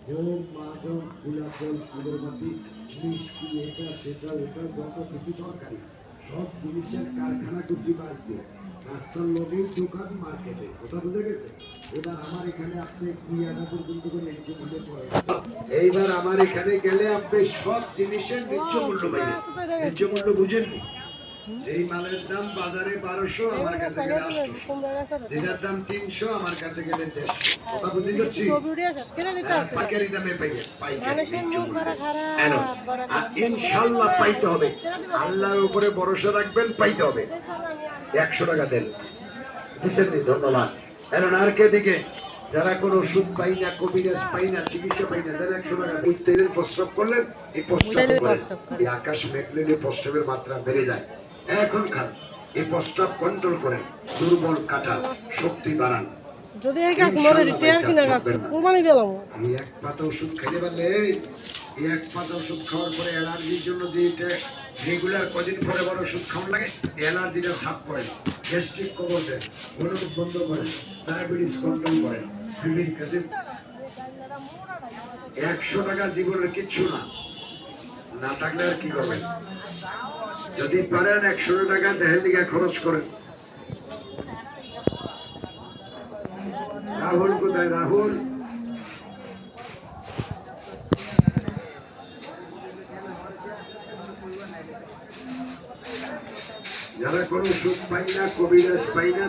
যোগ মাদক গোলাপল আগরবাতি মিষ্টি এটা সেটা ওটা যত কিছু তরকারি সব জিনিসের কারখানা টুকি বাড়ছে রাস্তার লোকেই দোকান মার্কেটে কথা বুঝে গেছে। এবার আমার এখানে আপনি ক্রিয়াটা পর্যন্ত করে এইবার আমার এখানে গেলে আপনি সব জিনিসের ন্যায্য মূল্য পাইবেন। ন্যায্য মূল্য বুঝেননি? যেই মালের দাম বাজারে 1200 আমার কাছে গেলে 800, যেটার দাম 300 আমার কাছে গেলে 150। কথা বুঝে যাচ্ছি? পাইকারি দামে ইনশাআল্লাহ পাইতে হবে। আল্লাহর উপরে ভরসা রাখবেন, পাইতে হবে। 100 টাকা দেন, বুঝছেন? ধন্যবাদ। এখন আর কে দিকে যারা কোন ওষুধ পাই না, কবিরাজ পাই না, চিকিৎসা পাই না, তারা 100 টাকা ওই তেলের প্রস্রাব করলেন, এই প্রস্রাব এই আকাশ মেঘলে প্রস্রাবের মাত্রা বেড়ে যায়। এখন খান, এই প্রস্রাব কন্ট্রোল করেন, দুর্বল কাটান, শক্তি বাড়ান। যদি এই গাছ মরে রিটায়ার কিনা গাছ কুরবানি দিলাম, এই এক পাতা ওষুধ খেতে পারলে, এই এক পাতা ওষুধ খাওয়ার পরে অ্যালার্জির জন্য যে রেগুলার কদিন পরে বড় ওষুধ খাওয়া লাগে, অ্যালার্জিটা ভাব করে, গ্যাস্ট্রিক কবর দেন, মনোরোগ বন্ধ করেন, ডায়াবেটিস কন্ট্রোল করেন। 100 টাকা জীবনের কিচ্ছু না, না থাকলে আর কি করবেন? যদি পারেন 100 টাকা দেহের দিকে খরচ করেন। রাহুল কোথায়? রাহুল যারা কোনো সুখ পাই না, কবিরাজ পাই না,